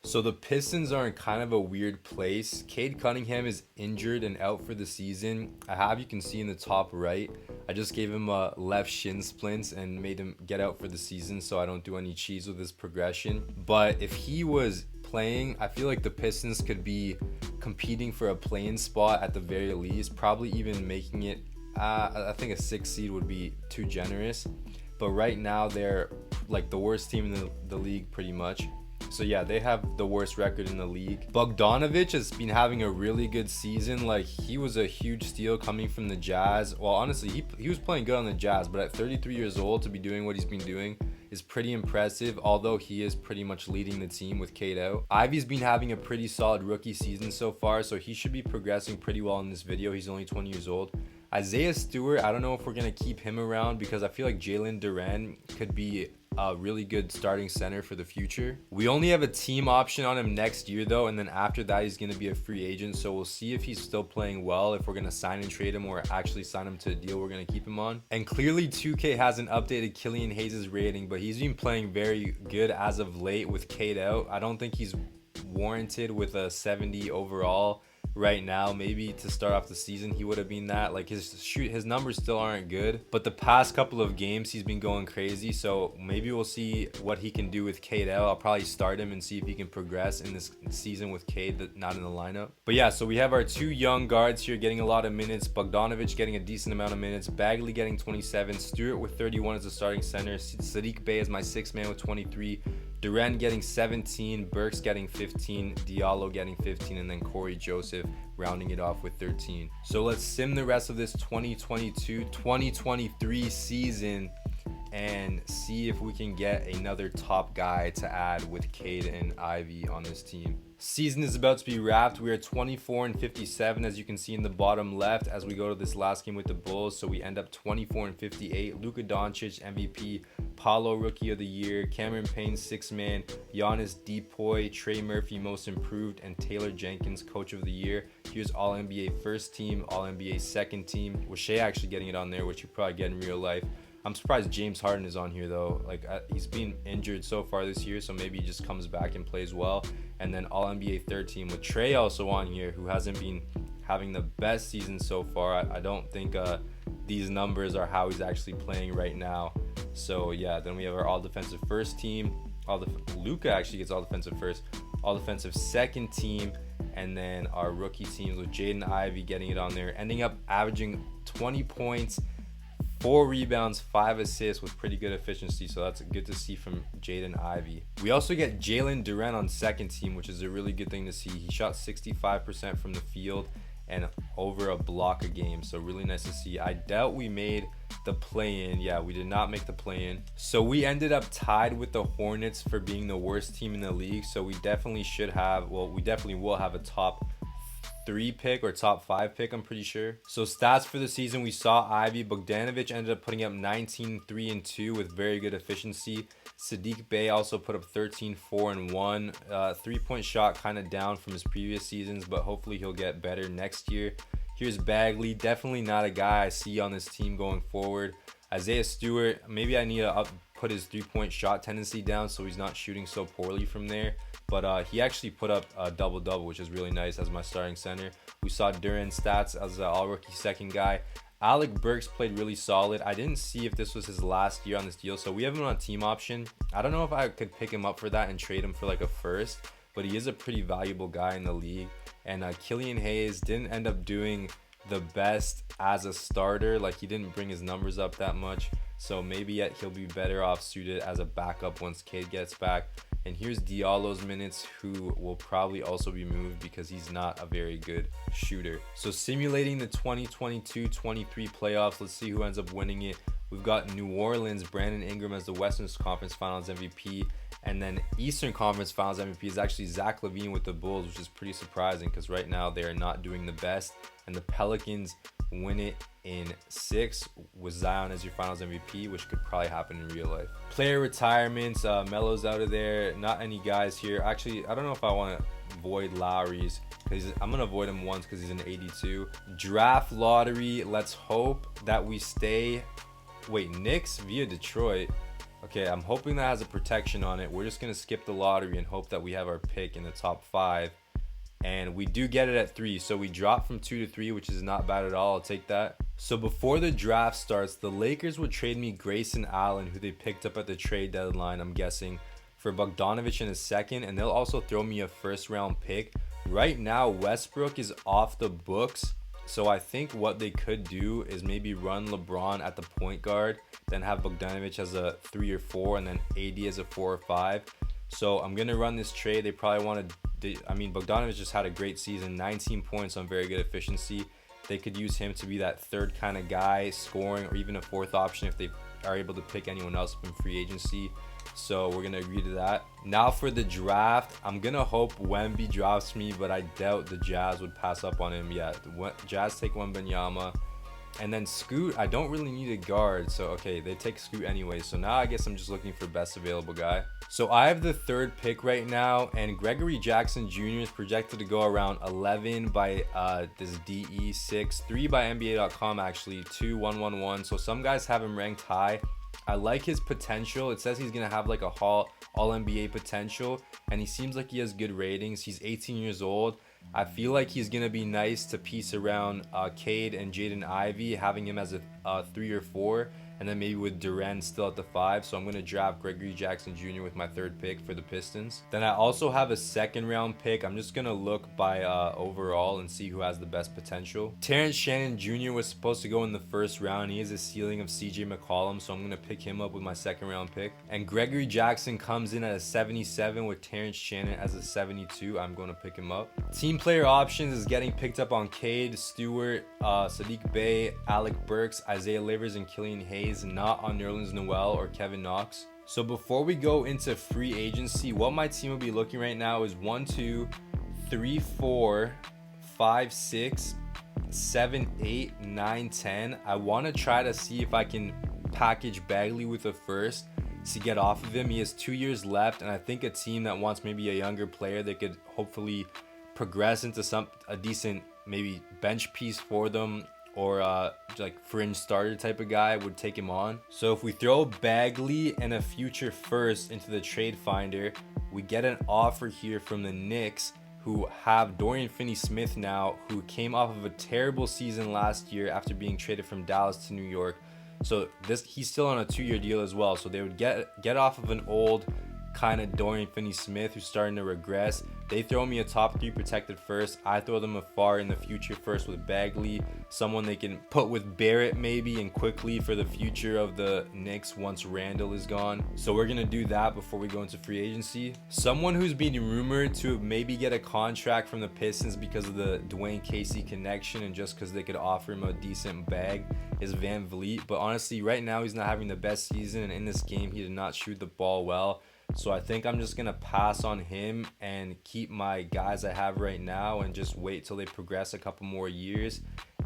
So the Pistons are in kind of a weird place. Cade Cunningham is injured and out for the season. You can see in the top right, I just gave him a left shin splints and made him get out for the season so I don't do any cheese with his progression. But if he was playing, I feel like the Pistons could be competing for a play-in spot at the very least, probably even making it, I think a 6 seed would be too generous. But right now they're like the worst team in the league pretty much. So yeah, they have the worst record in the league. Bogdanovic has been having a really good season. Like, he was a huge steal coming from the Jazz. Well, honestly, he was playing good on the Jazz, but at 33 years old to be doing what he's been doing is pretty impressive, although he is pretty much leading the team with Cade out. Ivy's been having a pretty solid rookie season so far, so he should be progressing pretty well in this video. He's only 20 years old. Isaiah Stewart, I don't know if we're going to keep him around because I feel like Jalen Duren could be a really good starting center for the future. We only have a team option on him next year though, and then after that he's going to be a free agent, so we'll see if he's still playing well, if we're going to sign and trade him or actually sign him to a deal we're going to keep him on. And clearly 2K hasn't updated Killian Hayes' rating, but he's been playing very good as of late with Cade out. I don't think he's warranted with a 70 overall right now. Maybe to start off the season he would have been that. Like, his numbers still aren't good, but the past couple of games he's been going crazy, so maybe we'll see what he can do with Cade out. I'll probably start him and see if he can progress in this season with Cade not in the lineup. But yeah, so we have our two young guards here getting a lot of minutes. Bogdanovic getting a decent amount of minutes, Bagley getting 27, Stewart with 31 as a starting center, Sadiq Bey as my sixth man with 23, Duren getting 17, Burks getting 15, Diallo getting 15, and then Corey Joseph rounding it off with 13. So let's sim the rest of this 2022-2023 season and see if we can get another top guy to add with Cade and Ivy on this team. Season is about to be wrapped. We are 24-57, as you can see in the bottom left, as we go to this last game with the Bulls. So we end up 24-58. Luka Doncic MVP, Paulo Rookie of the Year, Cameron Payne Sixth Man, Giannis Depoy, Trey Murphy Most Improved, and Taylor Jenkins Coach of the Year. Here's All NBA First Team, All NBA Second Team, with Shea actually getting it on there, which you probably get in real life. I'm surprised James Harden is on here though. Like, he's been injured so far this year, so maybe he just comes back and plays well. And then All NBA Third Team with Trey also on here, who hasn't been having the best season so far. I don't think these numbers are how he's actually playing right now. So yeah, then we have our All Defensive First Team. Luka actually gets All Defensive First, All Defensive Second Team, and then our rookie teams with Jaden Ivey getting it on there, ending up averaging 20 points, 4 rebounds, 5 assists with pretty good efficiency, so that's good to see from Jaden Ivey. We also get Jalen Duren on second team, which is a really good thing to see. He shot 65% from the field and over a block a game, so really nice to see. I doubt we made the play-in. Yeah, we did not make the play-in. So we ended up tied with the Hornets for being the worst team in the league, so we definitely will have a top 3 pick or top 5 pick, I'm pretty sure. So stats for the season, we saw Ivy. Bogdanovic ended up putting up 19, 3, and 2 with very good efficiency. Sadiq Bey also put up 13, 4, and 1. 3-point shot kind of down from his previous seasons, but hopefully he'll get better next year. Here's Bagley, definitely not a guy I see on this team going forward. Isaiah Stewart, maybe I need to put his 3-point shot tendency down so he's not shooting so poorly from there. But he actually put up a double-double, which is really nice as my starting center. We saw Duren's stats as an all-rookie second guy. Alec Burks played really solid. I didn't see if this was his last year on this deal, so we have him on a team option. I don't know if I could pick him up for that and trade him for like a first, but he is a pretty valuable guy in the league. And Killian Hayes didn't end up doing the best as a starter. Like, he didn't bring his numbers up that much, so maybe he'll be better off suited as a backup once Cade gets back. And here's Diallo's minutes, who will probably also be moved because he's not a very good shooter. So simulating the 2022-23 playoffs, let's see who ends up winning it. We've got New Orleans, Brandon Ingram as the Western Conference Finals MVP. And then Eastern Conference Finals MVP is actually Zach LaVine with the Bulls, which is pretty surprising because right now they are not doing the best. And the Pelicans win it in 6 with Zion as your Finals MVP, which could probably happen in real life. Player retirements, Melo's out of there. Not any guys here. Actually, I don't know if I want to void Lowry's, because I'm going to void him once because he's an 82. Draft lottery, let's hope that we stay. Wait, Knicks via Detroit. Okay, I'm hoping that has a protection on it. We're just going to skip the lottery and hope that we have our pick in the top 5. And we do get it at 3, so we drop from 2 to 3, which is not bad at all. I'll take that. So before the draft starts, the Lakers would trade me Grayson Allen, who they picked up at the trade deadline, I'm guessing, for Bogdanovich in a second, and they'll also throw me a first round pick. Right now, Westbrook is off the books, so I think what they could do is maybe run LeBron at the point guard, then have Bogdanovich as a 3 or 4, and then AD as a 4 or 5. So I'm gonna run this trade. They probably want to. Bogdanovich just had a great season, 19 points on very good efficiency. They could use him to be that third kind of guy, scoring, or even a fourth option if they are able to pick anyone else up in free agency. So we're gonna agree to that. Now for the draft, I'm gonna hope Wemby drops me, but I doubt the Jazz would pass up on him yet. Jazz take Wembanyama. And then Scoot, I don't really need a guard. So, okay, they take Scoot anyway. So now I guess I'm just looking for best available guy. So I have the 3rd pick right now. And Gregory Jackson Jr. is projected to go around 11 by this DE6. 3 by NBA.com actually. 2, 1, 1, 1. So some guys have him ranked high. I like his potential. It says he's going to have like a all NBA potential. And he seems like he has good ratings. He's 18 years old. I feel like he's going to be nice to piece around Cade and Jaden Ivey, having him as a 3 or 4, and then maybe with Duren still at the 5. So I'm going to draft Gregory Jackson Jr. with my 3rd pick for the Pistons. Then I also have a 2nd round pick. I'm just going to look by overall and see who has the best potential. Terrence Shannon Jr. was supposed to go in the 1st round. He has a ceiling of CJ McCollum, so I'm going to pick him up with my 2nd round pick. And Gregory Jackson comes in at a 77 with Terrence Shannon as a 72. I'm going to pick him up. Team player options is getting picked up on Cade, Stewart, Sadiq Bey, Alec Burks, Isaiah Livers, and Killian Hayes, not on Nerlens Noel or Kevin Knox. So before we go into free agency, what my team will be looking right now is 1, 2, 3, 4, 5, 6, 7, 8, 9, 10. I want to try to see if I can package Bagley with a 1st to get off of him. He has 2 years left, and I think a team that wants maybe a younger player that could hopefully progress into a decent maybe bench piece for them, or like fringe starter type of guy would take him on. So if we throw Bagley and a future 1st into the trade finder, we get an offer here from the Knicks, who have Dorian Finney-Smith now, who came off of a terrible season last year after being traded from Dallas to New York. So he's still on a 2-year deal as well. So they would get off of an old kind of Dorian Finney-Smith who's starting to regress. They throw me a top 3 protected 1st. I throw them a far in the future 1st with Bagley, someone they can put with Barrett maybe and quickly for the future of the Knicks once Randall is gone. So we're gonna do that before we go into free agency. Someone who's being rumored to maybe get a contract from the Pistons because of the Dwayne Casey connection and just because they could offer him a decent bag is Van Vliet. But honestly, right now he's not having the best season, and in this game he did not shoot the ball well. So I think I'm just going to pass on him and keep my guys I have right now and just wait till they progress a couple more years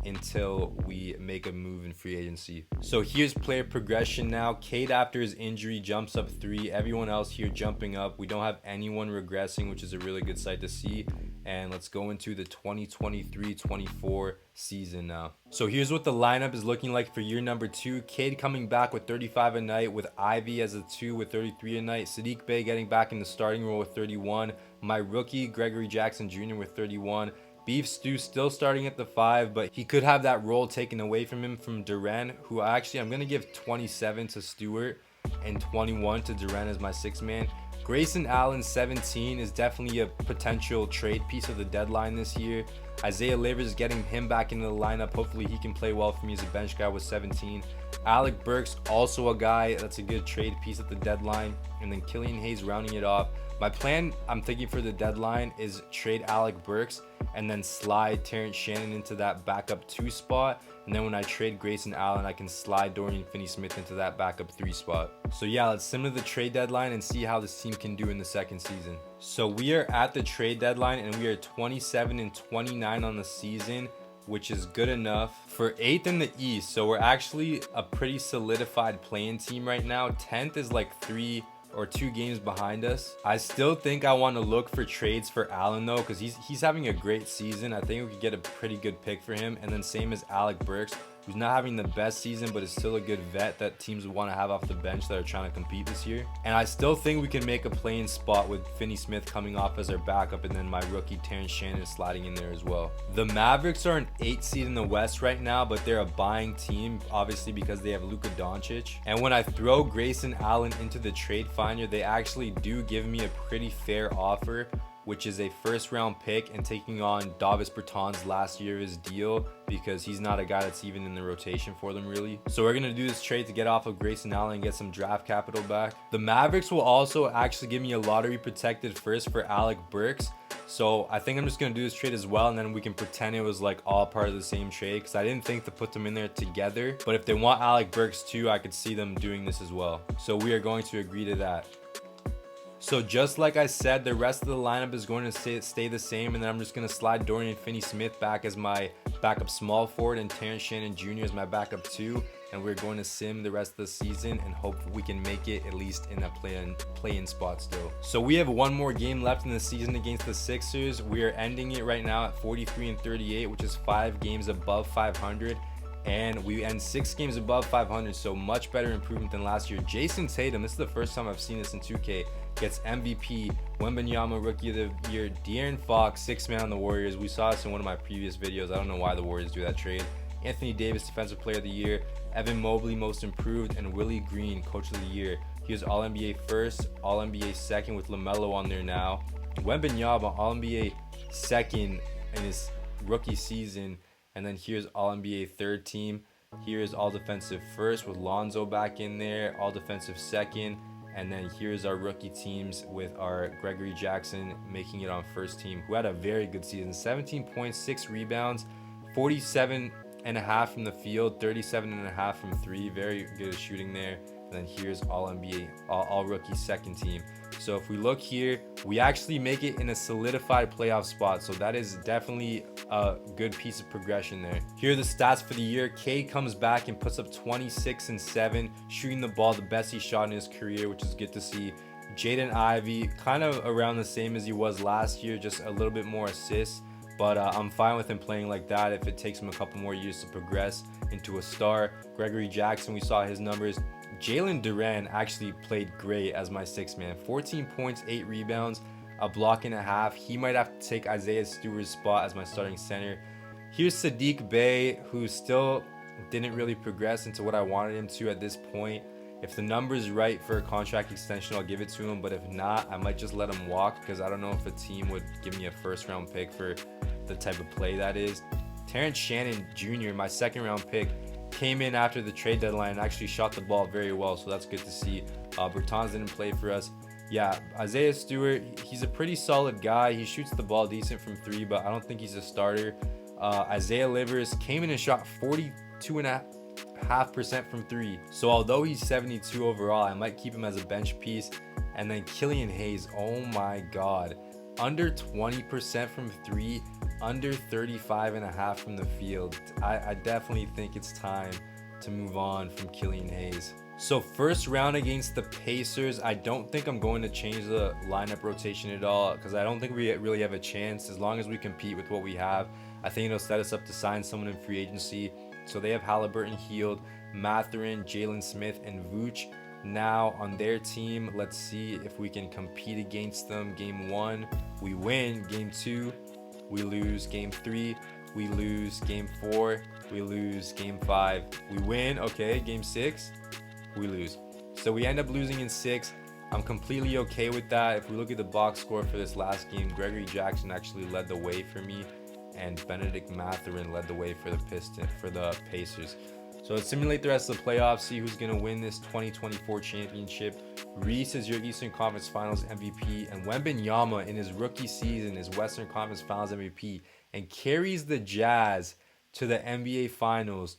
until we make a move in free agency. So here's player progression now. Cade after his injury jumps up 3. Everyone else here jumping up. We don't have anyone regressing, which is a really good sight to see. And let's go into the 2023-24 season now. So here's what the lineup is looking like for year number 2. Cade coming back with 35 a night, with Ivy as a 2 with 33 a night. Sadiq Bey getting back in the starting role with 31. My rookie, Gregory Jackson Jr. with 31. Beef Stew still starting at the 5, but he could have that role taken away from him from Duren, who I'm going to give 27 to Stewart and 21 to Duren as my 6th man. Grayson Allen, 17, is definitely a potential trade piece of the deadline this year. Isaiah Livers, getting him back into the lineup. Hopefully he can play well for me as a bench guy with 17. Alec Burks, also a guy that's a good trade piece at the deadline. And then Killian Hayes rounding it off. My plan, I'm thinking for the deadline, is trade Alec Burks and then slide Terrence Shannon into that backup 2 spot. And then when I trade Grayson Allen, I can slide Dorian Finney-Smith into that backup 3 spot. So yeah, let's sim to the trade deadline and see how this team can do in the 2nd season. So we are at the trade deadline and we are 27 and 29 on the season, which is good enough for 8th in the East. So we're actually a pretty solidified playing team right now. 10th is like 3 or 2 games behind us. I still think I want to look for trades for Allen though, because he's having a great season. I think we could get a pretty good pick for him. And then same as Alec Burks. who's not having the best season, but is still a good vet that teams would want to have off the bench that are trying to compete this year. And I still think we can make a play-in spot with Finney Smith coming off as our backup, and then my rookie Terrence Shannon sliding in there as well. The Mavericks are an 8th seed in the West right now, but they're a buying team, obviously because they have Luka Doncic. And when I throw Grayson Allen into the trade finder, they actually do give me a pretty fair offer, which is a first-round pick and taking on Davis Bertans' last year of his deal, because he's not a guy that's even in the rotation for them really. So we're going to do this trade to get off of Grayson Allen and get some draft capital back. The Mavericks will also actually give me a lottery protected first for Alec Burks. So I think I'm just going to do this trade as well, and then we can pretend it was like all part of the same trade, because I didn't think to put them in there together. But if they want Alec Burks too, I could see them doing this as well. So we are going to agree to that. So just like I said, the rest of the lineup is going to stay the same, and then I'm just going to slide Dorian Finney-Smith back as my backup small forward and Terrence Shannon Jr. as my backup 2, and we're going to sim the rest of the season and hope we can make it at least in a play-in spot still. So we have one more game left in the season against the Sixers. We are ending it right now at 43-38, which is 5 games above 500. And we end 6 games above 500, so much better improvement than last year. Jason Tatum, this is the first time I've seen this in 2K, gets MVP, Wembanyama Rookie of the Year, De'Aaron Fox, 6th man on the Warriors. We saw this in one of my previous videos. I don't know why the Warriors do that trade. Anthony Davis, Defensive Player of the Year, Evan Mobley, Most Improved, and Willie Green, Coach of the Year. He was All-NBA first, All-NBA second with LaMelo on there now. Wembanyama, All-NBA second in his rookie season. And then here's All-NBA third team. Here's All-Defensive first with Lonzo back in there, All-Defensive second. And then here's our rookie teams with our Gregory Jackson making it on first team, who had a very good season. 17.6 rebounds, 47.5 from the field, 37.5 from 3. Very good at shooting there. And then here's All-NBA, All-Rookie second team. So if we look here, we actually make it in a solidified playoff spot. So that is definitely a good piece of progression there. Here are the stats for the year. Cade comes back and puts up 26 and 7, shooting the ball the best he shot in his career, which is good to see. Jaden Ivey, kind of around the same as he was last year, just a little bit more assists. But I'm fine with him playing like that if it takes him a couple more years to progress into a star. Gregory Jackson, we saw his numbers. Jalen Duren actually played great as my 6th man. 14 points, 8 rebounds, a block and a half. He might have to take Isaiah Stewart's spot as my starting center. Here's Sadiq Bey, who still didn't really progress into what I wanted him to at this point. If the number's right for a contract extension, I'll give it to him. But if not, I might just let him walk, because I don't know if a team would give me a first-round pick for the type of play that is. Terrence Shannon Jr., my 2nd-round pick, came in after the trade deadline and actually shot the ball very well, so that's good to see. Bertans didn't play for us. Yeah, Isaiah Stewart, he's a pretty solid guy. He shoots the ball decent from 3, but I don't think he's a starter. Isaiah Livers came in and shot 42.5% from 3. So although he's 72 overall, I might keep him as a bench piece. And then Killian Hayes, oh my god, under 20% from 3, under 35.5 from the field. I definitely think it's time to move on from Killian Hayes. So first round against the Pacers, I don't think I'm going to change the lineup rotation at all, because I don't think we really have a chance. As long as we compete with what we have, I think it'll set us up to sign someone in free agency. So they have Halliburton, Hield, Mathurin, Jalen Smith, and Vooch now on their team. Let's see if we can compete against them. Game 1, we win. Game 2, we lose. Game 3, we lose. Game 4, we lose. Game 5, we win. Okay, game 6, we lose. So we end up losing in 6. I'm completely okay with that. If we look at the box score for this last game, Gregory Jackson actually led the way for me, and Benedict Mathurin led the way for the Pacers. So let's simulate the rest of the playoffs, see who's going to win this 2024 championship. Reese is your Eastern Conference Finals MVP, and Wembanyama in his rookie season is Western Conference Finals MVP and carries the Jazz to the NBA Finals.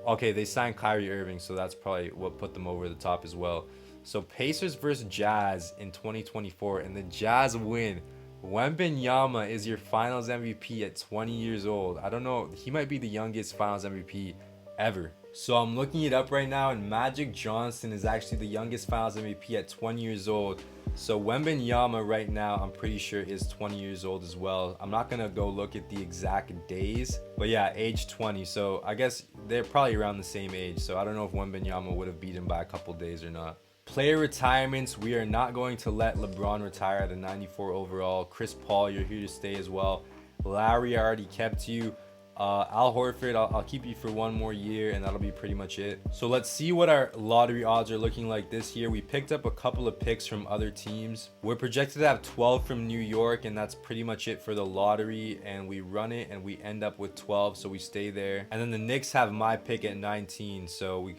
Okay, they signed Kyrie Irving, so that's probably what put them over the top as well. So Pacers versus Jazz in 2024, and the Jazz win. Wembanyama is your Finals MVP at 20 years old. I don't know, he might be the youngest Finals MVP ever. So I'm looking it up right now, and Magic Johnson is actually the youngest Finals MVP at 20 years old. So Wembanyama right now, I'm pretty sure is 20 years old as well. I'm not gonna go look at the exact days, but yeah, age 20. So I guess they're probably around the same age. So I don't know if Wembanyama would have beat him by a couple days or not. Player retirements, we are not going to let LeBron retire at a 94 overall. Chris Paul, you're here to stay as well. Larry, I already kept you. Al Horford, I'll keep you for one more year, and that'll be pretty much it. So let's see what our lottery odds are looking like this year. We picked up a couple of picks from other teams. We're projected to have 12 from New York, and that's pretty much it for the lottery. And we run it, and we end up with 12, so we stay there. And then the Knicks have my pick at 19, so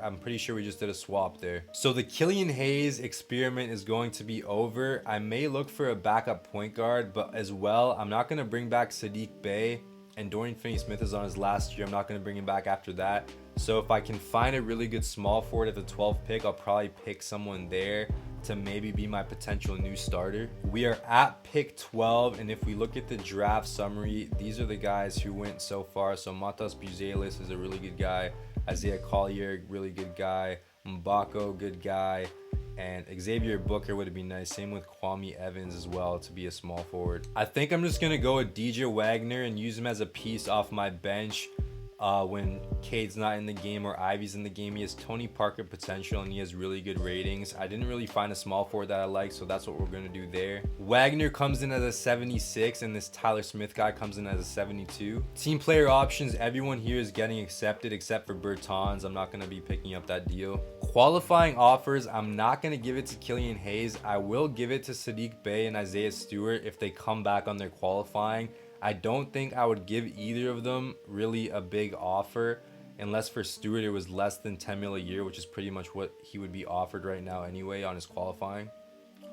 I'm pretty sure we just did a swap there. So the Killian Hayes experiment is going to be over. I may look for a backup point guard, but as well, I'm not going to bring back Saddiq Bey. And Dorian Finney-Smith is on his last year. I'm not going to bring him back after that. So if I can find a really good small forward at the 12th pick, I'll probably pick someone there to maybe be my potential new starter. We are at pick 12, and if we look at the draft summary, these are the guys who went so far. So Matas Buzelis is a really good guy. Isaiah Collier, really good guy. Mbako, good guy. And Xavier Booker would be nice. Same with Kwame Evans as well to be a small forward. I think I'm just going to go with DJ Wagner and use him as a piece off my bench when Cade's not in the game or Ivy's in the game. He has Tony Parker potential and he has really good ratings. I didn't really find a small forward that I like, so that's what we're going to do there. Wagner comes in as a 76 and this Tyler Smith guy comes in as a 72. Team player options, everyone here is getting accepted except for Bertans. I'm not going to be picking up that deal. Qualifying offers, I'm not going to give it to Killian Hayes. I will give it to Saddiq Bey and Isaiah Stewart if they come back on their qualifying. I don't think I would give either of them really a big offer unless for Stewart it was less than 10 mil a year, which is pretty much what he would be offered right now anyway on his qualifying.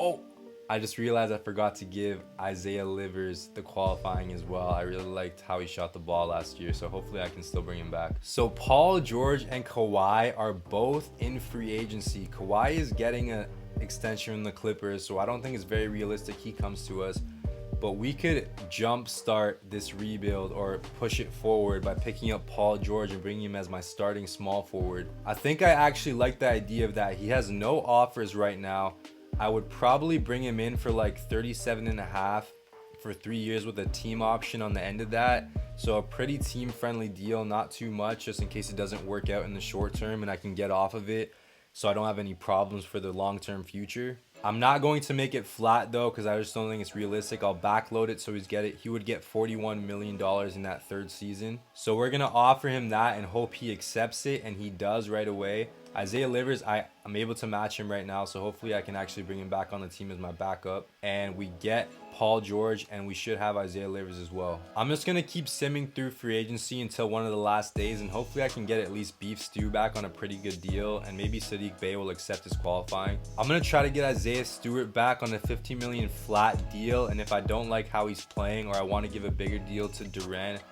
Oh, I just realized I forgot to give Isaiah Livers the qualifying as well. I really liked how he shot the ball last year, so hopefully I can still bring him back. So Paul George and Kawhi are both in free agency. Kawhi is getting an extension from the Clippers, so I don't think it's very realistic he comes to us. But we could jumpstart this rebuild or push it forward by picking up Paul George and bringing him as my starting small forward. I think I actually like the idea of that. He has no offers right now. I would probably bring him in for like 37.5 for 3 years with a team option on the end of that. So a pretty team-friendly deal, not too much, just in case it doesn't work out in the short term and I can get off of it so I don't have any problems for the long-term future. I'm not going to make it flat though because I just don't think it's realistic. I'll backload it so he would get $41 million in that third season. So we're going to offer him that and hope he accepts it, and he does right away. Isaiah Livers, I'm able to match him right now, so hopefully I can actually bring him back on the team as my backup. And we get Paul George, and we should have Isaiah Livers as well. I'm just going to keep simming through free agency until one of the last days, and hopefully I can get at least Beef Stew back on a pretty good deal, and maybe Saddiq Bey will accept his qualifying. I'm going to try to get Isaiah Stewart back on a $15 million flat deal, and if I don't like how he's playing or I want to give a bigger deal to Durant,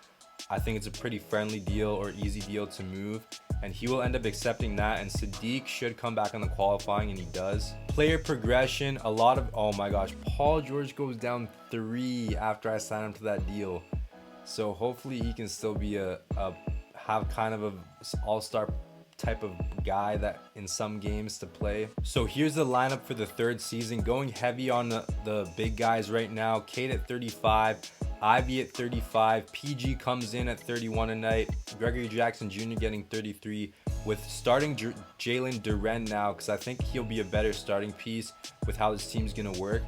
I think it's a pretty friendly deal or easy deal to move, and he will end up accepting that, and Saddiq should come back on the qualifying, and he does. Player progression, oh my gosh, Paul George goes down 3 after I sign him to that deal. So hopefully he can still be have kind of a all-star type of guy that in some games to play. So here's the lineup for the third season, going heavy on the big guys right now. Cade at 35, Ivy at 35, PG comes in at 31 tonight, Gregory Jackson Jr. getting 33, with starting Jalen Duren now because I think he'll be a better starting piece with how this team's gonna work.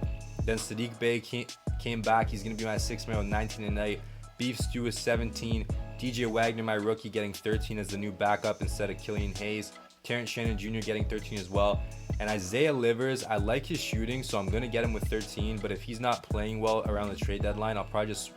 Then Saddiq Bey came back, he's gonna be my 6th man with 19 tonight. Beef Stew is 17, DJ Wagner, my rookie, getting 13 as the new backup instead of Killian Hayes. Terrence Shannon Jr. getting 13 as well. And Isaiah Livers, I like his shooting, so I'm going to get him with 13. But if he's not playing well around the trade deadline, I'll probably just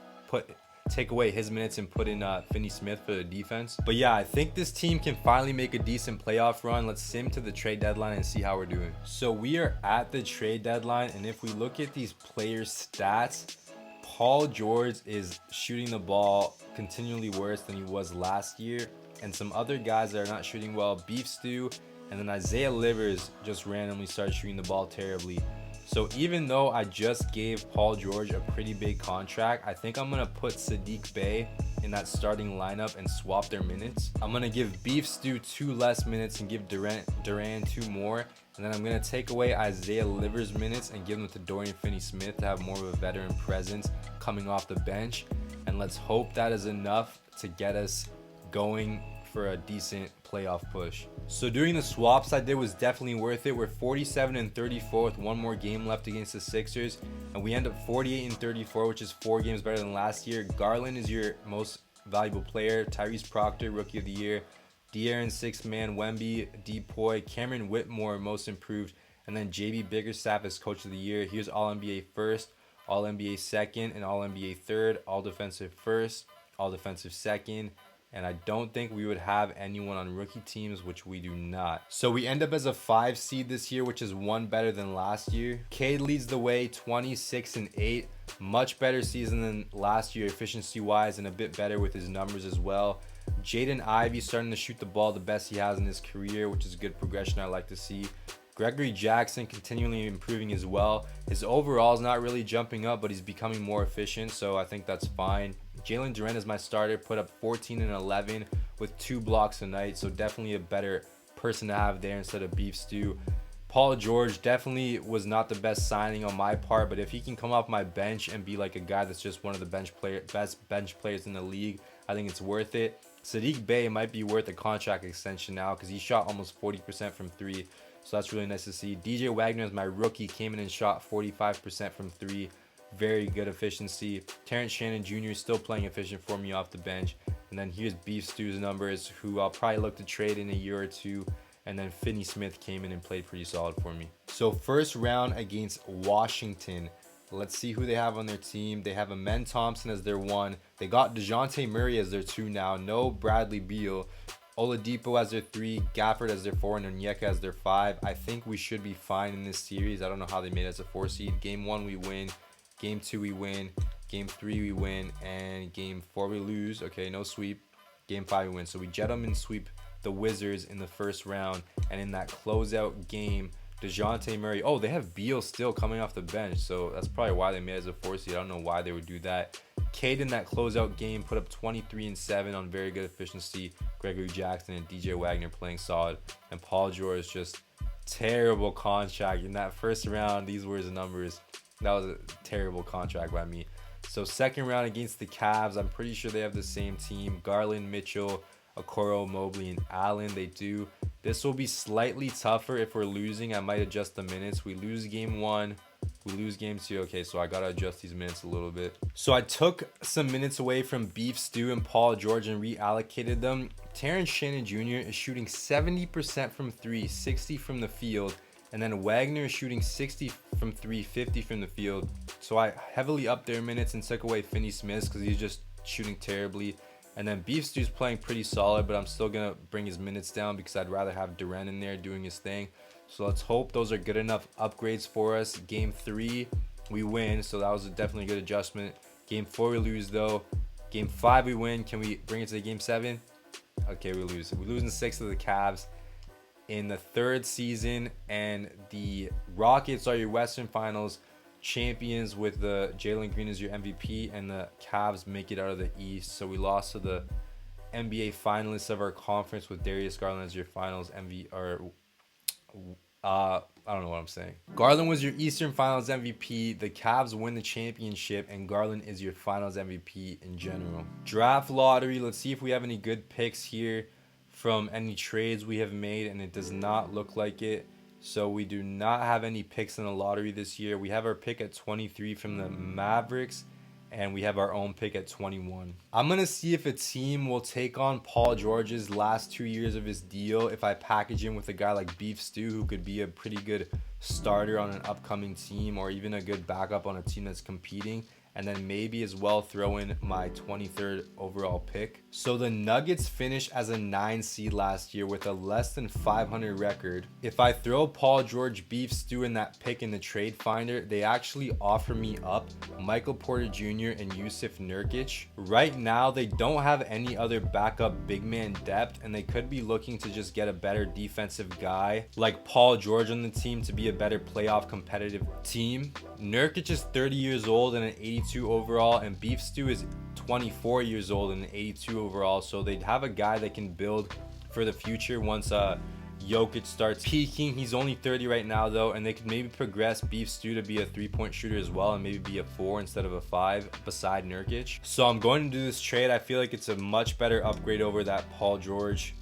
take away his minutes and put in Finney-Smith for the defense. But yeah, I think this team can finally make a decent playoff run. Let's sim to the trade deadline and see how we're doing. So we are at the trade deadline, and if we look at these players' stats, Paul George is shooting the ball continually worse than he was last year, and some other guys that are not shooting well, Beef Stew, and then Isaiah Livers just randomly started shooting the ball terribly. So even though I just gave Paul George a pretty big contract, I think I'm going to put Saddiq Bey in that starting lineup and swap their minutes. I'm going to give Beef Stew 2 less minutes and give Durant 2 more. And then I'm going to take away Isaiah Livers' minutes and give them to Dorian Finney-Smith to have more of a veteran presence coming off the bench. And let's hope that is enough to get us going for a decent playoff push. So doing the swaps I did was definitely worth it. We're 47 and 34 with one more game left against the Sixers, and we end up 48 and 34, which is 4 games better than last year. Garland is your most valuable player. Tyrese Proctor, Rookie of the Year. De'Aaron, Sixth Man. Wemby, Depoy. Cameron Whitmore, most improved. And then JB Bickerstaff as Coach of the Year. Here's All-NBA first, All-NBA second, and All-NBA third, All-Defensive first, All-Defensive second. And I don't think we would have anyone on rookie teams, which we do not. So we end up as a 5 seed this year, which is 1 better than last year. Cade leads the way, 26 and 8. Much better season than last year efficiency-wise, and a bit better with his numbers as well. Jaden Ivey starting to shoot the ball the best he has in his career, which is a good progression I like to see. Gregory Jackson continually improving as well. His overall is not really jumping up, but he's becoming more efficient, so I think that's fine. Jalen Duren is my starter, put up 14 and 11 with 2 blocks a night, so definitely a better person to have there instead of Beef Stew. Paul George definitely was not the best signing on my part, but if he can come off my bench and be like a guy that's just one of the best bench players in the league, I think it's worth it. Sadiq Bey might be worth a contract extension now because he shot almost 40% from 3. So that's really nice to see. DJ Wagner is my rookie, came in and shot 45% from 3. Very good efficiency. Terrence Shannon Jr. is still playing efficient for me off the bench. And then here's Beef Stew's numbers, who I'll probably look to trade in a year or two. And then Finney-Smith came in and played pretty solid for me. So first round against Washington. Let's see who they have on their team. They have Amen Thompson as their 1. They got DeJounte Murray as their 2 now. No Bradley Beal. Oladipo as their 3, Gafford as their 4, and Onyeka as their 5. I think we should be fine in this series. I don't know how they made it as a 4 seed. Game 1 we win, Game 2 we win, Game 3 we win, and Game 4 we lose. Okay, no sweep. Game 5 we win. So we jet them and sweep the Wizards in the first round. And in that closeout game, DeJounte Murray. Oh, they have Beal still coming off the bench, so that's probably why they made it as a 4 seed. I don't know why they would do that. Cade in that closeout game put up 23 and 7 on very good efficiency. Gregory Jackson and DJ Wagner playing solid. And Paul George just terrible contract. In that first round, these were his numbers. That was a terrible contract by me. So second round against the Cavs, I'm pretty sure they have the same team. Garland, Mitchell, Okoro, Mobley, and Allen. They do. This will be slightly tougher if we're losing. I might adjust the minutes. We lose game 1. We lose game 2. Okay, so I got to adjust these minutes a little bit. So I took some minutes away from Beef Stew and Paul George and reallocated them. Terrence Shannon Jr. is shooting 70% from 3, 60 from the field. And then Wagner is shooting 60 from 3, 50 from the field. So I heavily upped their minutes and took away Finney-Smith because he's just shooting terribly. And then Beef Stew's playing pretty solid, but I'm still going to bring his minutes down because I'd rather have Duren in there doing his thing. So let's hope those are good enough upgrades for us. Game 3, we win, so that was definitely a good adjustment. Game 4, we lose, though. Game 5, we win. Can we bring it to the Game 7? Okay, we lose. We lose in 6 of the Cavs in the 3rd season, and the Rockets are your Western Finals champions with the Jalen Green as your MVP, and the Cavs make it out of the East. So we lost to the NBA finalists of our conference with Darius Garland as your Finals MVP, or I don't know what I'm saying. Garland was your Eastern Finals MVP. The Cavs win the championship, and Garland is your Finals MVP in general. Draft lottery. Let's see if we have any good picks here from any trades we have made, and it does not look like it. So we do not have any picks in the lottery this year. We have our pick at 23 from the Mavericks, and we have our own pick at 21. I'm going to see if a team will take on Paul George's last 2 years of his deal if I package him with a guy like Beef Stew, who could be a pretty good starter on an upcoming team or even a good backup on a team that's competing. And then maybe as well throw in my 23rd overall pick. So the Nuggets finished as a 9 seed last year with a less than 500 record. If I throw Paul George, Beef Stew in that pick in the trade finder, they actually offer me up Michael Porter Jr. and Yusuf Nurkic. Right now, they don't have any other backup big man depth, and they could be looking to just get a better defensive guy like Paul George on the team to be a better playoff competitive team. Nurkic is 30 years old and an 82 overall, and Beef Stew is 24 years old and an 82 overall, so they'd have a guy that can build for the future once Jokic starts peaking. He's only 30 right now though, and they could maybe progress Beef Stew to be a 3-point shooter as well, and maybe be a 4 instead of a 5 beside Nurkic. So I'm going to do this trade. I feel like it's a much better upgrade over that Paul George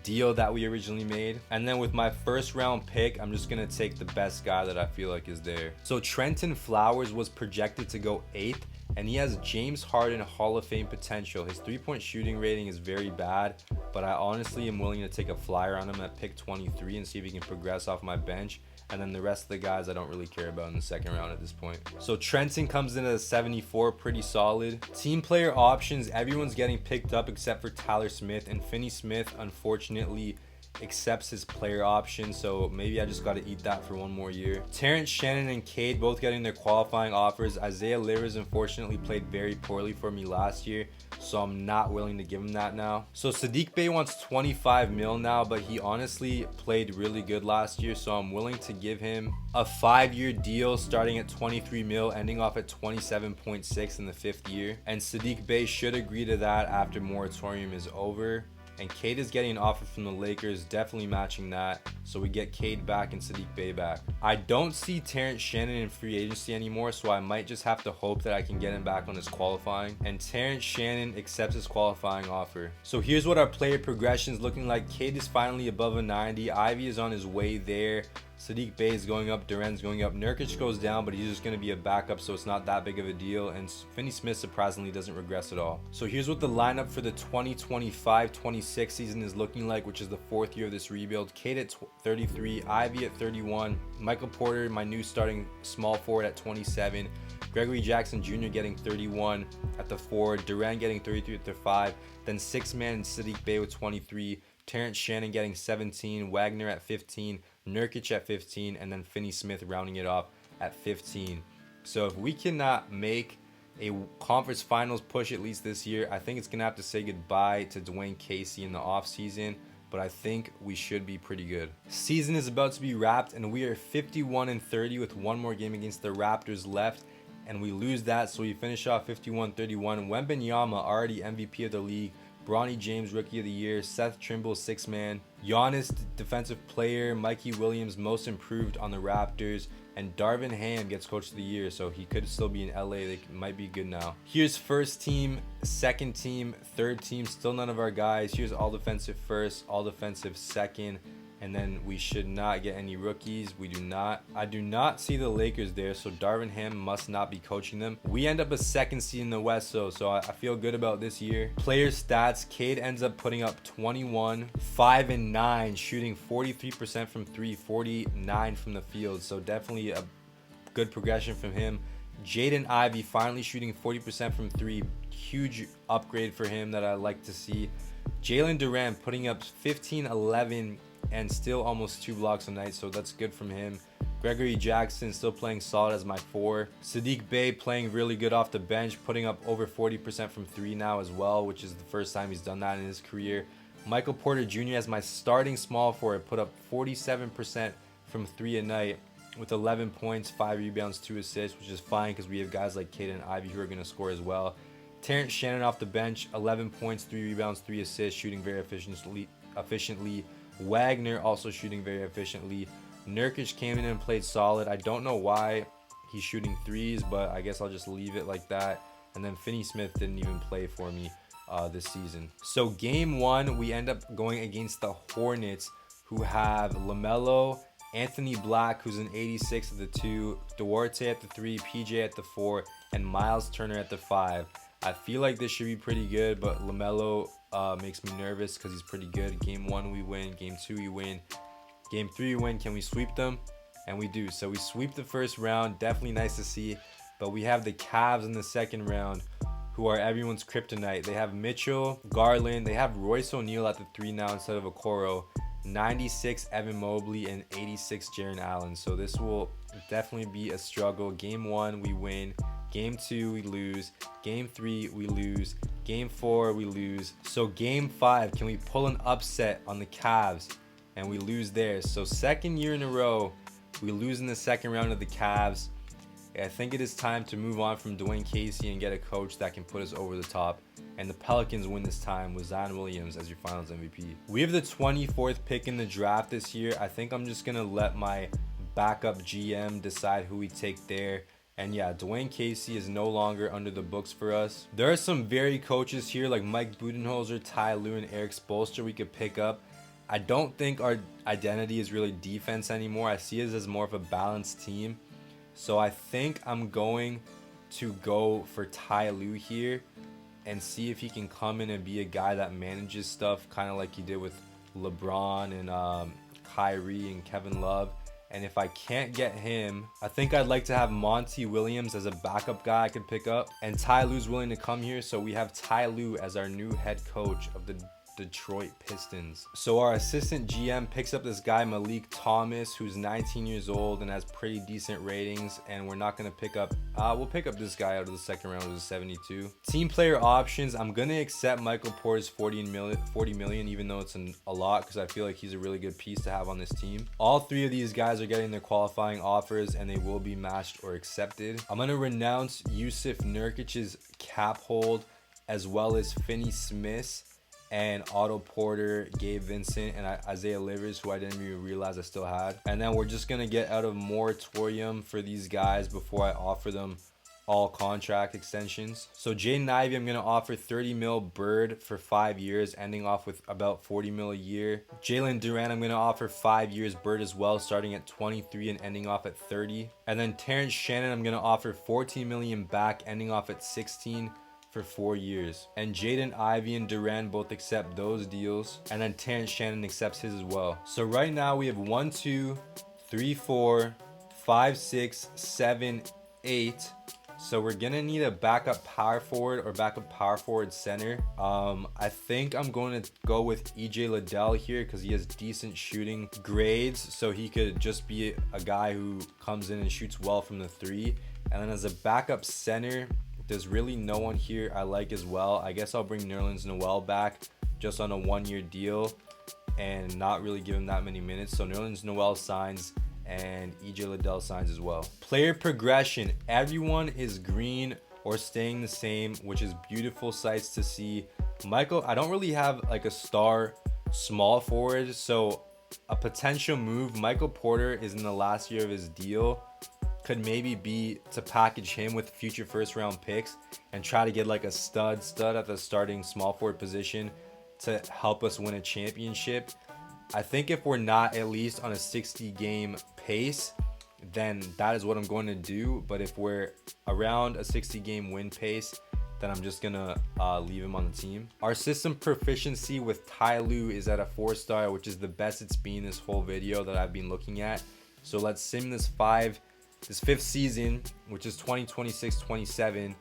deal that we originally made. And then with my first round pick, I'm just gonna take the best guy that I feel like is there. So Trenton Flowers was projected to go 8th, and he has James Harden Hall of Fame potential. His 3-point shooting rating is very bad, but I honestly am willing to take a flyer on him at pick 23 and see if he can progress off my bench. And then the rest of the guys I don't really care about in the second round at this point. So Trenton comes in at a 74, pretty solid. Team player options, everyone's getting picked up except for Tyler Smith, and Finney Smith unfortunately accepts his player option, so maybe I just got to eat that for one more year. Terrence Shannon and Cade both getting their qualifying offers. Isaiah Livers unfortunately played very poorly for me last year, so I'm not willing to give him that now. So Sadiq Bey wants 25 mil now, but he honestly played really good last year, so I'm willing to give him a 5-year deal starting at 23 mil, ending off at 27.6 in the 5th year. And Sadiq Bey should agree to that after moratorium is over. And Cade is getting an offer from the Lakers, definitely matching that. So we get Cade back and Sadiq Bey back. I don't see Terrence Shannon in free agency anymore, so I might just have to hope that I can get him back on his qualifying. And Terrence Shannon accepts his qualifying offer. So here's what our player progression is looking like. Cade is finally above a 90. Ivy is on his way there. Sadiq Bey is going up, Duren's going up. Nurkic goes down, but he's just going to be a backup, so it's not that big of a deal. And Finney Smith surprisingly doesn't regress at all. So here's what the lineup for the 2025-26 season is looking like, which is the 4th year of this rebuild. Cade at 33, Ivy at 31, Michael Porter, my new starting small forward, at 27, Gregory Jackson Jr. getting 31 at the 4, Duren getting 33 at the 5, then 6-man and Sadiq Bey with 23, Terrence Shannon getting 17, Wagner at 15, Nurkic at 15, and then Finney Smith rounding it off at 15. So if we cannot make a conference finals push at least this year, I think it's going to have to say goodbye to Dwayne Casey in the offseason, but I think we should be pretty good. Season is about to be wrapped, and we are 51-30 with one more game against the Raptors left, and we lose that, so we finish off 51-31. Wembanyama, already MVP of the league, Bronny James, Rookie of the Year, Seth Trimble, 6-man, Giannis, Defensive Player, Mikey Williams, Most Improved on the Raptors, and Darvin Ham gets Coach of the Year, so he could still be in LA. They might be good now. Here's first team, second team, third team, still none of our guys. Here's all defensive first, all defensive second, and then we should not get any rookies. We do not. I do not see the Lakers there, so Darvin Ham must not be coaching them. We end up a 2nd seed in the West, so I feel good about this year. Player stats, Cade ends up putting up 21, 5 and 9, shooting 43% from 3, 49 from the field, so definitely a good progression from him. Jaden Ivey finally shooting 40% from 3, huge upgrade for him that I like to see. Jalen Duren putting up 15, 11, and still almost 2 blocks a night, so that's good from him. Gregory Jackson still playing solid as my 4. Sadiq Bey playing really good off the bench, putting up over 40% from 3 now as well, which is the first time he's done that in his career. Michael Porter Jr. as my starting small forward, put up 47% from 3 a night with 11 points, 5 rebounds, 2 assists, which is fine because we have guys like Cade and Ivy who are going to score as well. Terrence Shannon off the bench, 11 points, 3 rebounds, 3 assists, shooting very efficiently. Wagner also shooting very efficiently. Nurkic came in and played solid. I don't know why he's shooting 3s, but I guess I'll just leave it like that. And then Finney Smith didn't even play for me this season. So game 1, we end up going against the Hornets, who have LaMelo, Anthony Black, who's an 86 at the 2, Duarte at the 3, PJ at the 4, and Miles Turner at the 5. I feel like this should be pretty good, but LaMelo makes me nervous because he's pretty good. Game 1 we win, game 2 we win, game 3 we win. Can we sweep them? And we do. So we sweep the first round, definitely nice to see. But we have the Cavs in the second round, who are everyone's kryptonite. They have Mitchell, Garland, they have Royce O'Neal at the 3 now instead of Okoro, 96 Evan Mobley, and 86 Jaren Allen. So this will definitely be a struggle. Game 1 we win, game 2 we lose, game 3 we lose, game 4 we lose. So game 5, can we pull an upset on the Cavs? And we lose there. So second year in a row we lose in the second round of the Cavs. I think it is time to move on from Dwayne Casey and get a coach that can put us over the top. And the Pelicans win this time with Zion Williams as your finals MVP. We have the 24th pick in the draft this year. I think I'm just going to let my backup GM decide who we take there. And yeah, Dwayne Casey is no longer under the books for us. There are some very coaches here like Mike Budenholzer, Ty Lue, and Eric Spoelstra we could pick up. I don't think our identity is really defense anymore. I see it as more of a balanced team. So I think I'm going to go for Ty Lue here and see if he can come in and be a guy that manages stuff kind of like he did with LeBron and Kyrie and Kevin Love. And if I can't get him, I think I'd like to have Monty Williams as a backup guy I could pick up. And Ty Lue's willing to come here, so we have Ty Lue as our new head coach of the Detroit Pistons. So our assistant GM picks up this guy Malik Thomas, who's 19 years old and has pretty decent ratings, and we're not going to pick up we'll pick up this guy out of the second round with a 72. Team player options, I'm going to accept Michael Porter's 40 million, even though it's a lot, because I feel like he's a really good piece to have on this team. All three of these guys are getting their qualifying offers, and they will be matched or accepted. I'm going to renounce Yusuf Nurkic's cap hold, as well as Finney Smith and Otto Porter, Gabe Vincent, and Isaiah Livers, who I didn't even realize I still had. And then we're just gonna get out of moratorium for these guys before I offer them all contract extensions. So Jaden Ivey, I'm gonna offer 30 mil Bird for 5 years, ending off with about 40 mil a year. Jalen Duran, I'm gonna offer 5 years Bird as well, starting at 23 and ending off at 30. And then Terrence Shannon, I'm gonna offer 14 million back, ending off at 16 for 4 years. And Jaden Ivey and Duran both accept those deals, and then Terrence Shannon accepts his as well. So right now we have 1, 2, 3, 4, 5, 6, 7, 8. So we're gonna need a backup power forward or backup power forward center. I think I'm going to go with EJ Liddell here because he has decent shooting grades, so he could just be a guy who comes in and shoots well from the 3. And then as a backup center, there's really no one here I like as well. I guess I'll bring Nerlens Noel back just on a 1-year deal and not really give him that many minutes. So Nerlens Noel signs and EJ Liddell signs as well. Player progression. Everyone is green or staying the same, which is beautiful sights to see. Michael, I don't really have like a star small forward, so a potential move, Michael Porter is in the last year of his deal, could maybe be to package him with future first round picks and try to get like a stud at the starting small forward position to help us win a championship. I think if we're not at least on a 60 game pace, then that is what I'm going to do. But if we're around a 60 game win pace, then I'm just gonna leave him on the team. Our system proficiency with Ty Lue is at a 4-star, which is the best it's been this whole video that I've been looking at. So let's sim this 5th season, which is 2026-27,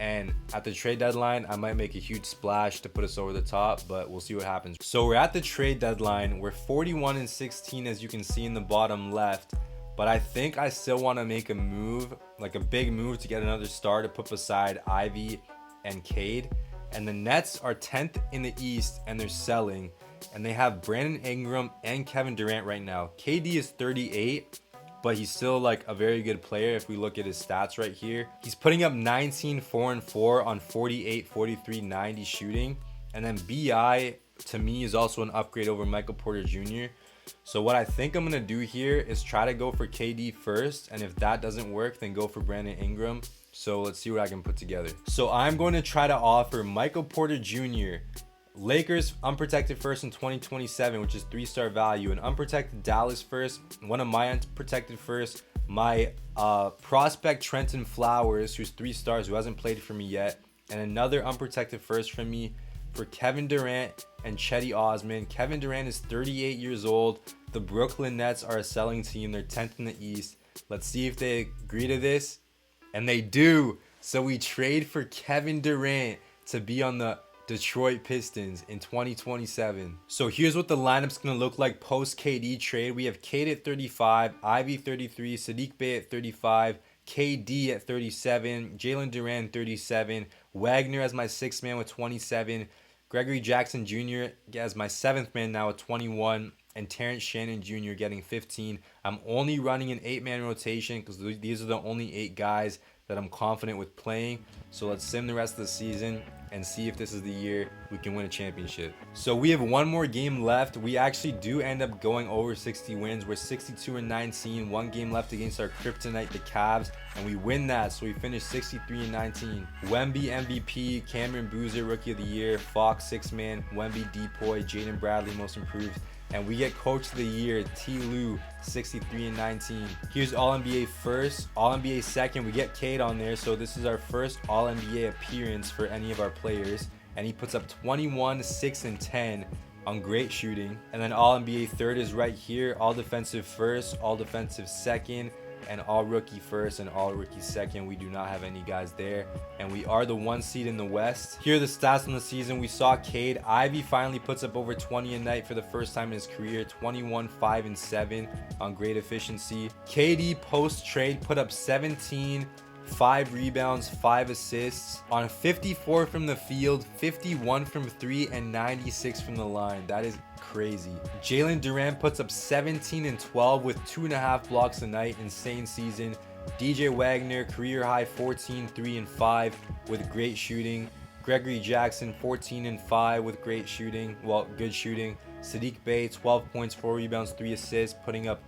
and at the trade deadline I might make a huge splash to put us over the top, but we'll see what happens. So we're at the trade deadline. We're 41-16 as you can see in the bottom left, but I think I still want to make a move, like a big move, to get another star to put beside Ivy and Cade. And the Nets are 10th in the East and they're selling, and they have Brandon Ingram and Kevin Durant right now. KD is 38, but he's still like a very good player if we look at his stats right here. He's putting up 19, 4 and 4 on 48, 43, 90 shooting. And then BI to me is also an upgrade over Michael Porter Jr. So what I think I'm gonna do here is try to go for KD first, and if that doesn't work, then go for Brandon Ingram. So let's see what I can put together. So I'm going to try to offer Michael Porter Jr., Lakers unprotected first in 2027, which is 3-star value, an unprotected Dallas first, one of my unprotected first, my prospect Trenton Flowers, who's 3 stars, who hasn't played for me yet, and another unprotected first from me for Kevin Durant and Chetty Osman. Kevin Durant is 38 years old. The Brooklyn Nets are a selling team. They're 10th in the East. Let's see if they agree to this. And they do. So we trade for Kevin Durant to be on the Detroit Pistons in 2027. So here's what the lineup's gonna look like post KD trade. We have Cade at 35, Ivy 33, Sadiq Bey at 35, KD at 37, Jalen Duran 37, Wagner as my 6th man with 27, Gregory Jackson Jr. as my 7th man now with 21, and Terrence Shannon Jr. getting 15. I'm only running an 8-man rotation because these are the only 8 guys that I'm confident with playing. So let's sim the rest of the season and see if this is the year we can win a championship. So we have one more game left. We actually do end up going over 60 wins. We're 62-19, 1 game left against our kryptonite, the Cavs, and we win that. So we finish 63-19. Wemby MVP, Cameron Boozer Rookie of the Year, Fox 6-man, Wemby Depoy, Jaden Bradley Most Improved, and we get Coach of the Year, T. Lue, 63-19. Here's All-NBA first, All-NBA second. We get Cade on there, so this is our first All-NBA appearance for any of our players. And he puts up 21, 6, and 10 on great shooting. And then All-NBA third is right here, All-Defensive first, All-Defensive second, and All-Rookie first and All-Rookie second. We do not have any guys there, and we are the 1 seed in the West. Here are the stats from the season. We saw Cade Ivy finally puts up over 20 a night for the first time in his career, 21, 5, and 7 on great efficiency. KD post-trade put up 17, 5 rebounds, 5 assists on 54 from the field, 51 from 3, and 96 from the line. That is crazy. Jalen Durant puts up 17 and 12 with 2.5 blocks a night. Insane season. DJ Wagner career high 14, 3, and 5 with great shooting. Gregory Jackson 14 and 5 with great shooting. Well, good shooting. Sadiq Bey 12 points, 4 rebounds, 3 assists, putting up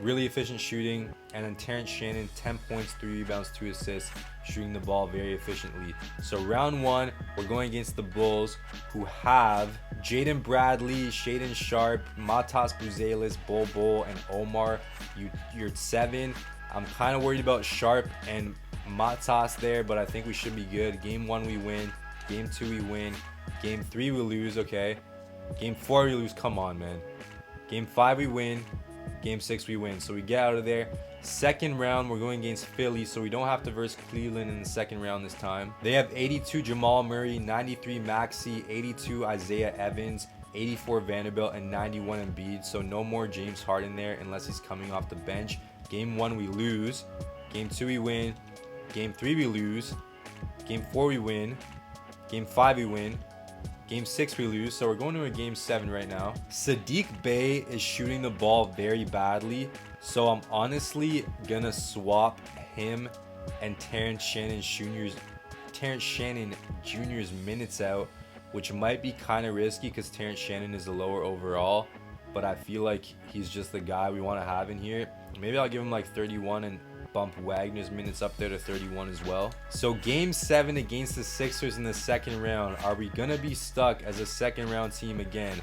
really efficient shooting. And then Terrence Shannon 10 points, 3 rebounds, 2 assists, shooting the ball very efficiently. So round 1, we're going against the Bulls, who have Jaden Bradley, Shaedon Sharpe, Matas Buzelis, Bol, and Omar Yurtseven. I'm kind of worried about Sharpe and Matas there, but I think we should be good. Game 1 we win, Game 2 we win, Game 3 we lose, okay. Game 4 we lose, come on, man. Game 5 we win, Game 6 we win, so we get out of there. Second round, we're going against Philly, so we don't have to verse Cleveland in the second round this time. They have 82 Jamal Murray, 93 Maxey, 82 Isaiah Evans, 84 Vanderbilt, and 91 Embiid. So no more James Harden there unless he's coming off the bench. Game 1 we lose, Game 2 we win, Game 3 we lose, Game 4 we win, Game 5 we win, Game 6 we lose, so we're going to a Game 7 right now. Sadiq Bey is shooting the ball very badly, so I'm honestly gonna swap him and Terrence Shannon Jr.'s minutes out, which might be kind of risky because Terrence Shannon is the lower overall, but I feel like he's just the guy we want to have in here. Maybe I'll give him like 31 and bump Wagner's minutes up there to 31 as well. So Game 7 against the Sixers in the second round. Are we gonna be stuck as a second round team again?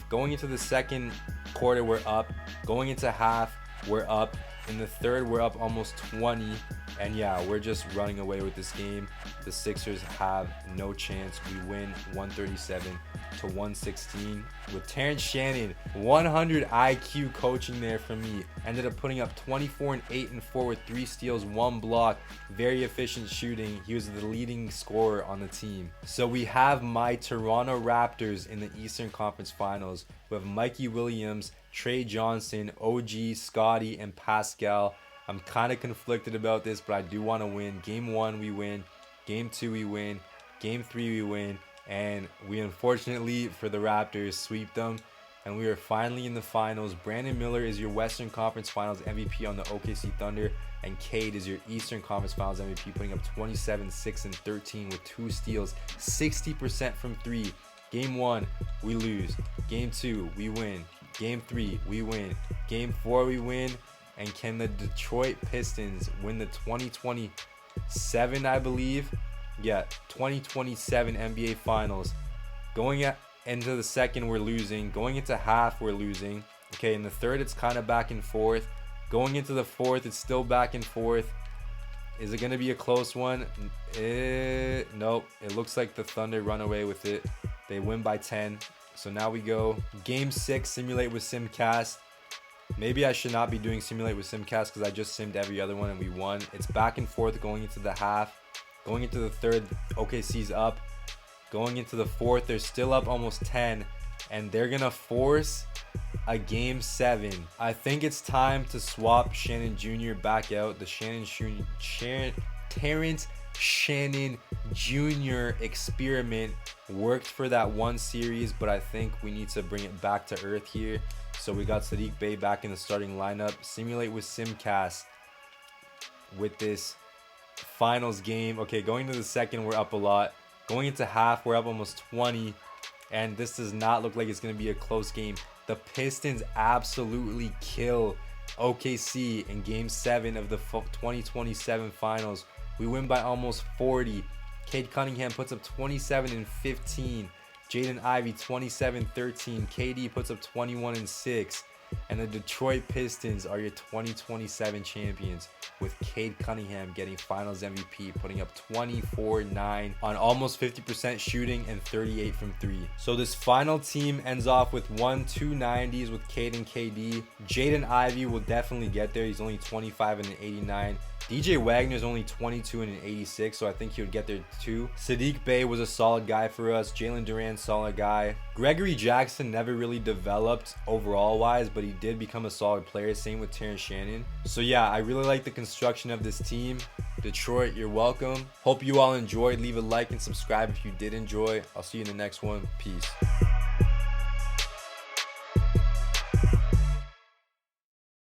Going into the second quarter, we're up. Going into half, we're up. In the third, we're up almost 20. And yeah, we're just running away with this game. The Sixers have no chance. We win 137-116 with Terrence Shannon, 100 IQ coaching there from me. Ended up putting up 24 and 8 and 4 with 3 steals, 1 block. Very efficient shooting. He was the leading scorer on the team. So we have my Toronto Raptors in the Eastern Conference Finals. We have Mikey Williams, Trey Johnson, OG, Scotty, and Pascal. I'm kind of conflicted about this, but I do want to win. Game 1, we win. Game 2, we win. Game 3, we win. And we unfortunately, for the Raptors, sweep them. And we are finally in the finals. Brandon Miller is your Western Conference Finals MVP on the OKC Thunder. And Cade is your Eastern Conference Finals MVP, putting up 27, 6, and 13 with 2 steals. 60% from 3. Game 1, we lose. Game 2, we win. Game 3, we win. Game 4, we win. And can the Detroit Pistons win the 2027, I believe? Yeah, 2027 NBA Finals. Going into the second, we're losing. Going into half, we're losing. Okay, in the third, it's kind of back and forth. Going into the fourth, it's still back and forth. Is it going to be a close one? Nope. It looks like the Thunder run away with it. They win by 10. So now we go Game 6, Simulate with Simcast. Maybe I should not be doing Simulate with Simcast because I just simmed every other one and we won. It's back and forth going into the half. Going into the third, OKC's up. Going into the fourth, they're still up almost 10. And they're going to force a Game 7. I think it's time to swap Shannon Jr. back out. The Terrence Shannon Jr. experiment worked for that one series, but I think we need to bring it back to earth here. So we got Saddiq Bey back in the starting lineup. Simulate with Simcast with this finals game. Okay, going to the second, we're up a lot. Going into half, we're up almost 20. And this does not look like it's going to be a close game. The Pistons absolutely kill OKC in Game 7 of the 2027 Finals. We win by almost 40. Cade Cunningham puts up 27 and 15. Jaden Ivey 27-13. KD puts up 21 and 6. And the Detroit Pistons are your 2027 champions, with Cade Cunningham getting Finals MVP, putting up 24-9 on almost 50% shooting and 38 from 3. So this final team ends off with 2 90s with Cade and KD. Jaden Ivey will definitely get there. He's only 25 and an 89. DJ Wagner's only 22 and an 86, so I think he would get there too. Saddiq Bey was a solid guy for us. Jalen Duran, solid guy. Gregory Jackson never really developed overall wise, but he did become a solid player. Same with Terrence Shannon. So yeah, I really like the construction of this team. Detroit, you're welcome. Hope you all enjoyed. Leave a like and subscribe if you did enjoy. I'll see you in the next one. Peace.